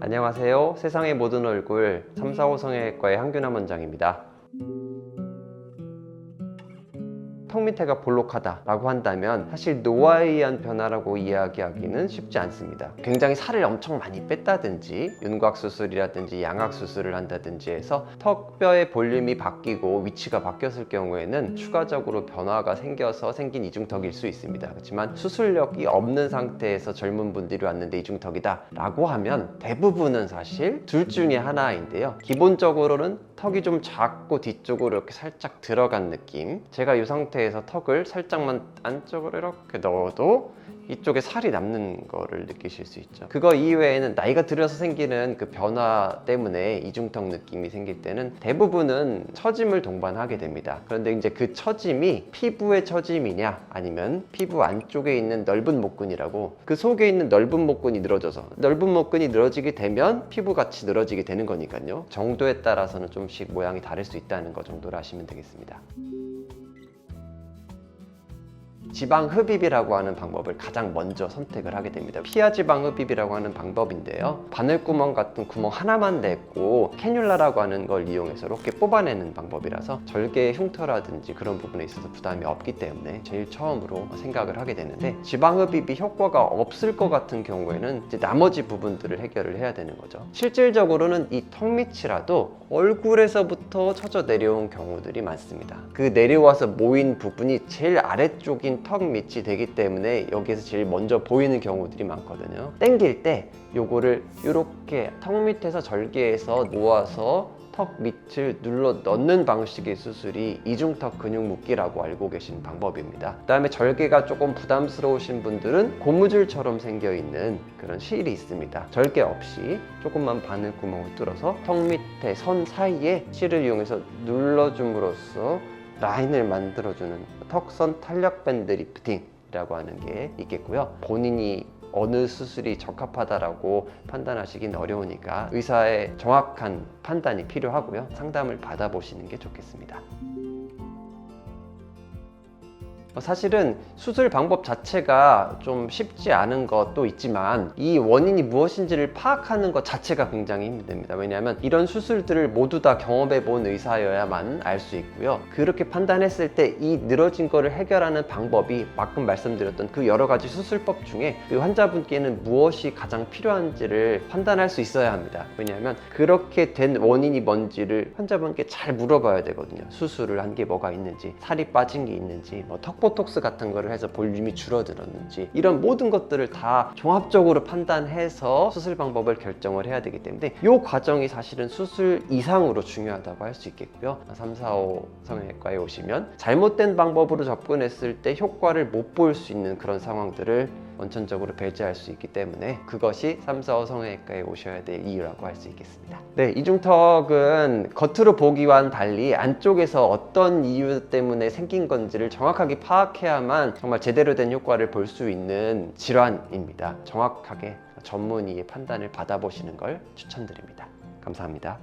안녕하세요. 세상의 모든 얼굴 345 성형외과의 한균남 원장입니다. 턱 밑에가 볼록하다 라고 한다면 사실 노화에 의한 변화라고 이야기하기는 쉽지 않습니다. 굉장히 살을 엄청 많이 뺐다든지 윤곽 수술이라든지 양악 수술을 한다든지 해서 턱뼈의 볼륨이 바뀌고 위치가 바뀌었을 경우에는 추가적으로 변화가 생겨서 생긴 이중턱일 수 있습니다. 그렇지만 수술력이 없는 상태에서 젊은 분들이 왔는데 이중턱이다 라고 하면 대부분은 사실 둘 중에 하나인데요. 기본적으로는 턱이 좀 작고 뒤쪽으로 이렇게 살짝 들어간 느낌. 제가 이 상태에서 턱을 살짝만 안쪽으로 이렇게 넣어도 이쪽에 살이 남는 거를 느끼실 수 있죠. 그거 이외에는 나이가 들어서 생기는 그 변화 때문에 이중턱 느낌이 생길 때는 대부분은 처짐을 동반하게 됩니다. 그런데 이제 그 처짐이 피부의 처짐이냐 아니면 피부 안쪽에 있는 넓은 목근이라고, 그 속에 있는 넓은 목근이 늘어져서 넓은 목근이 늘어지게 되면 피부같이 늘어지게 되는 거니까요. 정도에 따라서는 좀씩 모양이 다를 수 있다는 거 정도로 아시면 되겠습니다. 지방 흡입이라고 하는 방법을 가장 먼저 선택을 하게 됩니다. 피하 지방 흡입이라고 하는 방법인데요, 바늘구멍 같은 구멍 하나만 내고 캐뉼라라고 하는 걸 이용해서 이렇게 뽑아내는 방법이라서 절개의 흉터라든지 그런 부분에 있어서 부담이 없기 때문에 제일 처음으로 생각을 하게 되는데, 지방 흡입이 효과가 없을 것 같은 경우에는 이제 나머지 부분들을 해결을 해야 되는 거죠. 실질적으로는 이 턱 밑이라도 얼굴에서부터 처져 내려온 경우들이 많습니다. 그 내려와서 모인 부분이 제일 아래쪽인 턱 밑이 되기 때문에 여기에서 제일 먼저 보이는 경우들이 많거든요. 당길 때 요거를 이렇게 턱 밑에서 절개해서 모아서 턱 밑을 눌러 넣는 방식의 수술이 이중턱 근육 묶기라고 알고 계신 방법입니다. 그 다음에 절개가 조금 부담스러우신 분들은 고무줄처럼 생겨있는 그런 실이 있습니다. 절개 없이 조금만 바늘구멍을 뚫어서 턱 밑에 선 사이에 실을 이용해서 눌러줌으로써 라인을 만들어주는 턱선 탄력 밴드 리프팅이라고 하는 게 있겠고요. 본인이 어느 수술이 적합하다라고 판단하시긴 어려우니까 의사의 정확한 판단이 필요하고요. 상담을 받아보시는 게 좋겠습니다. 사실은 수술 방법 자체가 좀 쉽지 않은 것도 있지만 이 원인이 무엇인지를 파악하는 것 자체가 굉장히 힘듭니다. 왜냐하면 이런 수술들을 모두 다 경험해 본 의사여야만 알 수 있고요. 그렇게 판단했을 때 이 늘어진 거를 해결하는 방법이 방금 말씀드렸던 그 여러 가지 수술법 중에 그 환자분께는 무엇이 가장 필요한지를 판단할 수 있어야 합니다. 왜냐하면 그렇게 된 원인이 뭔지를 환자분께 잘 물어봐야 되거든요. 수술을 한 게 뭐가 있는지, 살이 빠진 게 있는지, 보톡스 같은 거를 해서 볼륨이 줄어들었는지, 이런 모든 것들을 다 종합적으로 판단해서 수술 방법을 결정을 해야 되기 때문에 이 과정이 사실은 수술 이상으로 중요하다고 할 수 있겠고요. 345 성형외과에 오시면 잘못된 방법으로 접근했을 때 효과를 못 볼 수 있는 그런 상황들을 원천적으로 배제할 수 있기 때문에 그것이 345 성형외과에 오셔야 될 이유라고 할 수 있겠습니다. 네, 이중턱은 겉으로 보기와는 달리 안쪽에서 어떤 이유 때문에 생긴 건지를 정확하게 파악해야만 정말 제대로 된 효과를 볼 수 있는 질환입니다. 정확하게 전문의의 판단을 받아보시는 걸 추천드립니다. 감사합니다.